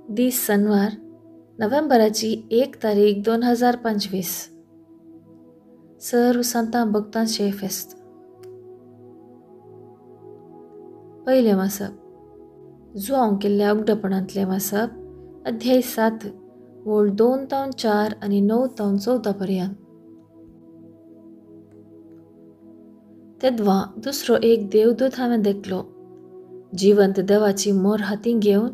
दीस शनिवार नोव्हेंबराची 1 तारीख 2025. सर्व संतां भक्तांचे फेस्त. पहिले वाचप जुआंव केल्ल्या उगडपणांतले वाचप अध्याय 7 वोळ 2-4 आनी 9-14 पर्यंत. तेदवा दुसरो एक देवदूत हांवें देखलो. जिवंत देवाची मोर हातीं घेवन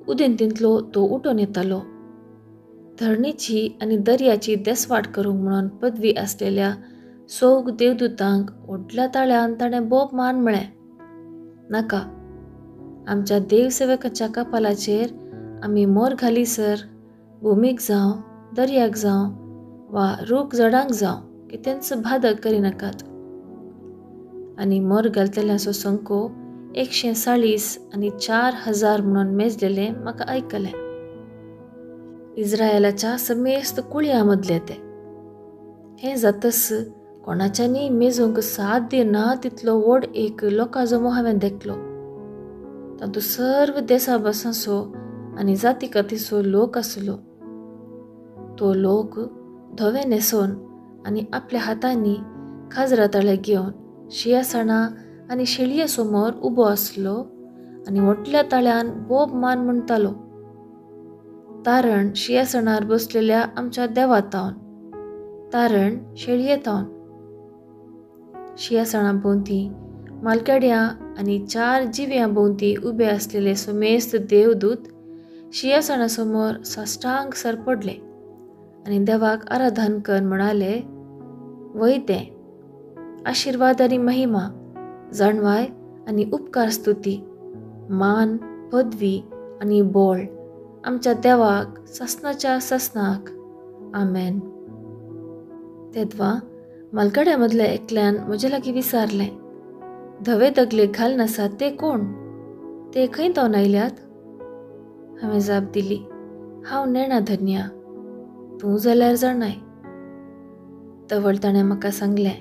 उदेंतींतलो तो उठून येतालो. धरणीची आनी दर्याची देसवाट करूंक म्हणून पदवी आसलेल्या सोग देवदूतांक व्हडल्या ताळ्यान ताणें बोब मान म्हळें. नाका, आमच्या देवसेवकाच्या कपालाचेर आमी मोर घालीसर भुमीक जावं, दर्याक जावं वा रूख झाडांक जावं कितेंच बाधक करिनाकात. आनी मोर घालतल्यांचो संको 140 आनी 4000 म्हणून मेजलेले म्हाका आयकलें. इस्रायेलाच्या समेस्त कुळयां मदले ते. हें जातस कोणाच्यांनी मेजूंक साध्य ना तितलो व्हड एक लोकां जमो हांवें देखलो. तातूंत सर्व देसा भासांचो आनी जाती कातीचो लोक आसलो. तो लोक धवे न्हेसोवन आनी आपल्या हातांनी खाजरां ताळे घेवन शिंयासणां आनी शेळये समोर उबो आसलो आनी व्हडल्या ताळ्यान बोब मान म्हणटालो. तारण शिंयासणार बसलेल्या आमच्या देवा तावन, तारण शेळये तावन. शिंयासणां भोंवती मालकेड्यां आनी 4 जिव्यां भोंवती उबे आसलेले समेस्त देवदूत शिंयासणा समोर साश्टांग सरपडले आनी देवाक आराधन करून म्हणाले, वैतें, आशिर्वाद आनी महिमा, जाणवाय आनी उपकार स्तुती, मान, पदवी आनी बोळ आमच्या देवाक ससनाच्या ससनाक. आमेन. तेदवा मालगाड्या मदल्या एकल्यान म्हजे लागीं विचारलें, धवे दगले घालन आसात ते कोण? ते खंय तावन आयल्यात? हांवें जाप दिली, हांव नेणा धन्या, तूं जाल्यार जाणाय. तवळ ताणें म्हाका सांगलें,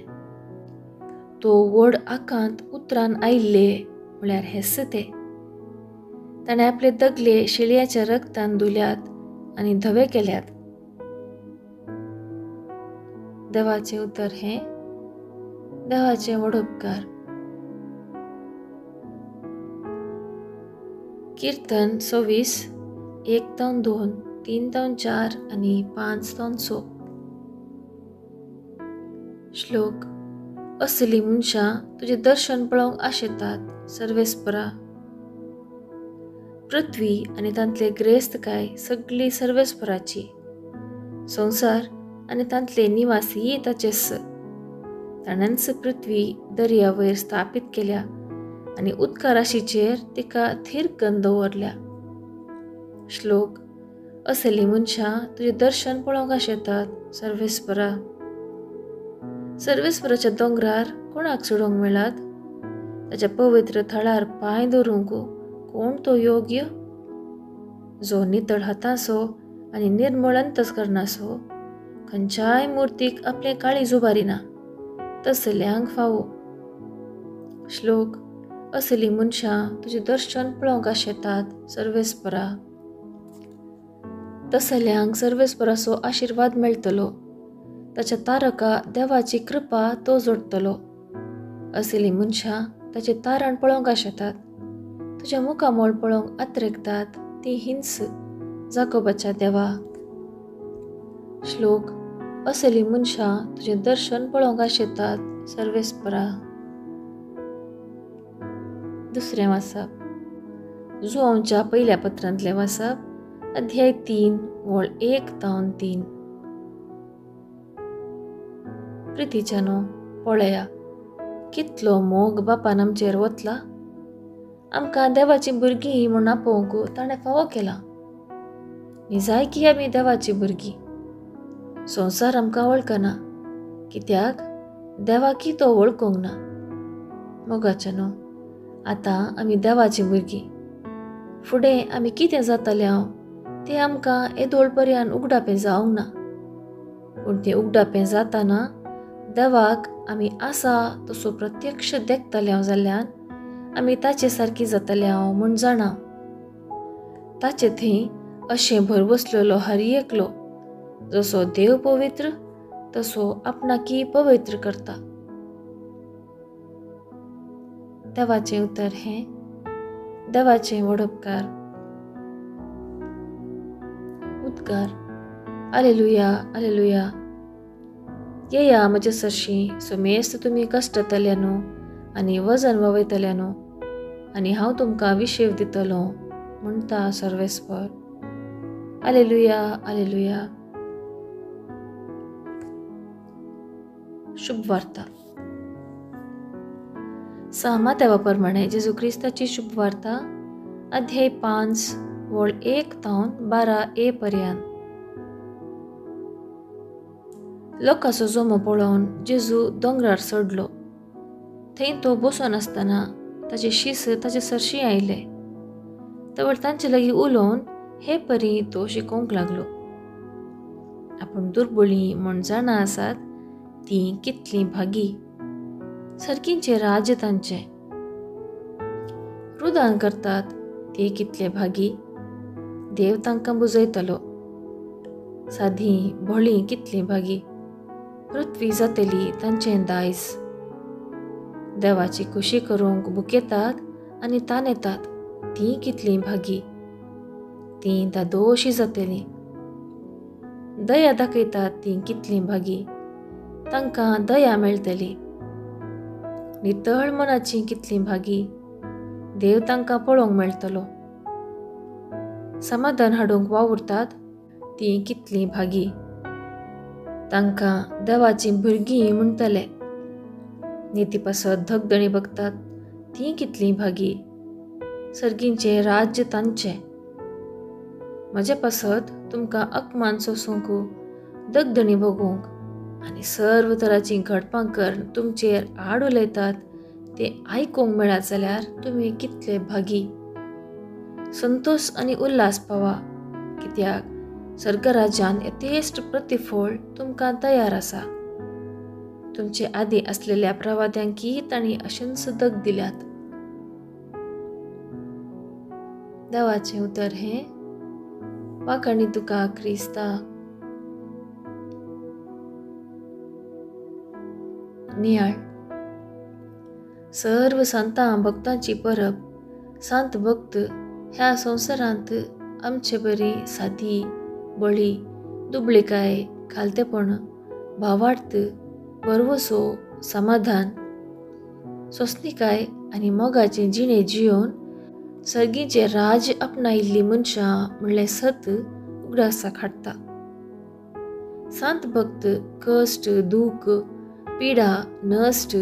तो व्हड आकांत उतरान आयिल्ले म्हळ्यार हेस्स ते. ताणें आपले दगले शेळयाच्या रगतान धुल्यात आनी धवे केल्यात. देवाचें उतर हें. देवाचें व्हड उपकार. कीर्तन 26 1-2, 3-4 आनी 5-6. श्लोक. असली मनशां तुजें दर्शन पळोवंक आशेतात सर्वेस्परा. पृथ्वी आनी तांतले ग्रेस्तकाय सगळी सर्वेस्पराची. संवसार आनी तांतले निवासी ताचेच. ताणेंच पृथ्वी दर्या वयर स्थापीत केल्या आनी उदका राशीचेर तिका थीर करून दवरल्या. श्लोक. असली मनशां तुजें दर्शन पळोवंक आशेतात सर्वेस्परा. सर्वेस्पराच्या दोंगरार कोणाक चडोवंक मेळात? ताच्या पवित्र थळार पांय दवरूंक कोण तो योग्य? जो नितळ हातांचो आनी निर्मळ अंतस्करणाचो, खंयच्याय मुर्तीक आपलें काळीज उबारिना, तसल्यांक फावो. श्लोक. असली मनशां तुजें दर्शन पळोवंक आशेतात सर्वेस्परा. तसल्यांक सर्वेस्पराचो आशिर्वाद मेळटलो. ताच्या तारका देवाची कृपा तो जोडटलो. असली मनशां ताचें तारण पळोवंक आशेतात. तुज्या मुखामोळ पळोवंक आत्रेकतात ती हिंस जाकोबाच्या देवा. श्लोक. असली मनशां तुजें दर्शन पळोवंक आशेतात सर्वेस्परा. दुसरें वाचप जुआंवच्या पयल्या पत्रांतलें वाचप अध्याय 3 वोळ 1-3. प्रितीच्यानो, पळया, कितलो मोग बापान आमचेर वतला. आमकां देवाची भुरगीं म्हूण आपोवंक ताणें फावो केला. निजायकी आमी देवाची भुरगीं. संवसार आमकां वळखना, कित्याक देवाकी तो वळखूंक ना. मोगाच्यानो, आतां आमी देवाची भुरगीं. फुडें आमी कितें जातलें तें आमकां येदोळ पर्यान उगडापें जावंक ना. पूण तें उगडापें जाताना देवाक आमी आसा तसो प्रत्यक्ष देखतले जाल्ल्यान आमी ताचे सारकी जातले म्हूण जाणा. ताचे थंय अशें भरबसलेलो हर एकलो जसो देव पवित्र तसो आपणाकी पवित्र करता. देवाचें उतर हें देवाचें वडपकार. उद्गार. Hallelujah hallelujah. येया म्हजे सरशी सुमेस्त तुमी कश्टतल्यानो आनी वजन ववयतल्यानो आनी हांव तुमकां विशेव दितलो म्हणटा सर्वेस्पर. Hallelujah hallelujah. शुभ वार्ता. सामा देवा प्रमाणे जेजू क्रिस्ताची शुभ वार्ता अध्याय 5 वळ 1 तावन 12a पर्यंत. लोकांचो जमो पळोवन जेजू दोंगरार चडलो. थंय तो बसून आसतना ताचे शिस ताचे सरशी आयले. तवळ तांचे लागीं उलोवन हे परी तो शिकोवंक लागलो. आपूण दुर्बळी म्हूण जाणा आसात ती कितलीं भागी. सर्गींचे राज्य तांचे. रुदान करतात ते कितले भागी. देव तांकां बुजयतलो. सादी भोळी कितलीं भागी. पृथ्वी जातली तांचें दायज. देवाची खुशी करूंक बुकेतात आनी तानेतात ती कितलीं भागी. ती दादोशी जातलीं. दया दाखयतात ती कितलीं भागी. तांकां दया मेळटली. नितळ मनाची कितलीं भागी. देव तांकां पळोवंक मेळटलो. समाधान हाडूंक वावुरतात ती कितलीं भागी. तांकां देवाचीं भुरगीं म्हणटले. निती पासत धगधणी बगतात ती कितलीं भागी. सर्गींचे राज्य तांचें. म्हजे पासत तुमकां अकमान सोसूंक धगधणी भोगूंक आनी सर्व तरांचीं घडपां करून तुमचेर आड उलयतात ते आयकूंक मेळत जाल्यार तुमी कितले भागी. संतोश आनी उल्हास पावा कित्याक स्वर्गराज्यान यथेश्ट प्रतिफळ तुमकां तयार आसा. तुमचे आदी आसलेल्या प्रवाद्यांकी तांणी अशेंच दग दिल्यात. देवाचें उतर हें वाखाणी तुका क्रिस्ता. नियाळ. सर्व संतां भक्तांची परब. सांत भक्त ह्या संवसारांत आमचे बरी सादी बळी दुबळेकाय खालतेपण भावार्थ बरवसो समाधान सोंसणीकाय आनी मोगाचें जिणें जियोन सर्गींचे राज आपणायिल्लीं मनशां म्हणलें सत उगडासाक हाडटा. सांत भक्त कश्ट दूख पिडा नश्ट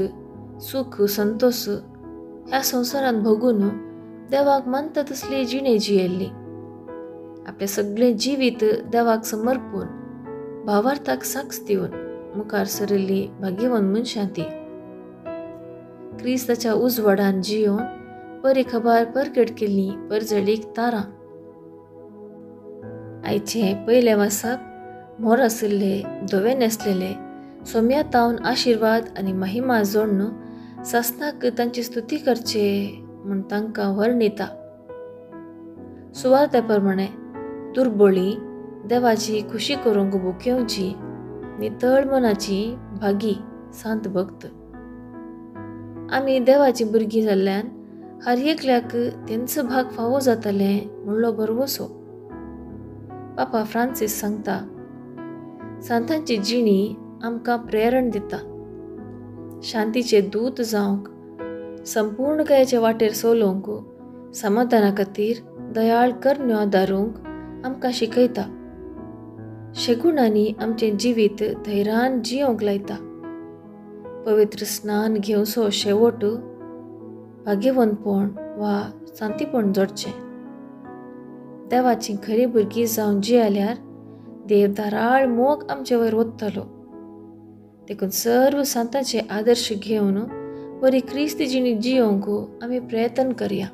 सुख संतोष ह्या संवसारांत भोगून देवाक मानता तसली जिणें जियेल्ली. आपलें सगळें जिवीत देवाक समर्पून भावार्थाक साक्ष दिवन मुखार सरिल्लीं भाग्यवान मनशां ती. क्रिस्ताच्या उजवाडान जियोन बरी खबर परगट केल्ली परजळीक तारां. आयचे पयले वासाक मोर आशिल्ले धवे नेसलेले सोम्या तावन आशिर्वाद आनी महिमा जोडून सासनाक तांची स्तुती करचे म्हूण तांकां वर्णिता. सुवाते प्रमाणे दुर्बळी देवाची खुशी करूंक बुकेवची नितळ मनाची भागी सांत भक्त. आमी देवाची भुरगीं जाल्ल्यान हर एकल्याक तेंचो भाग फावो जातले म्हणलो बरवसो. पापा फ्रांसीस सांगता. सांतांची जिणी आमकां प्रेरण दिता. शांतीचे दूत जावंक संपूर्णकायेचे वाटेर चलोवंक समाधाना खातीर दयाळ करण्यो दारूंक आमकां शिकयता. शेगुणांनी आमचें जिवीत धैर्यान जियोंक लायता. पवित्र स्नान घेवचो शेवट भाग्यवंतपण वा शांतीपण जोडचें. देवाची खरी भुरगीं जावन जियेल्यार देव धाराळ मोग आमचे वयर ओत्तलो. देखून सर्व सांतांचे आदर्श घेवन बरी क्रिस्ती जिणी जियोंक आमी प्रयत्न करया.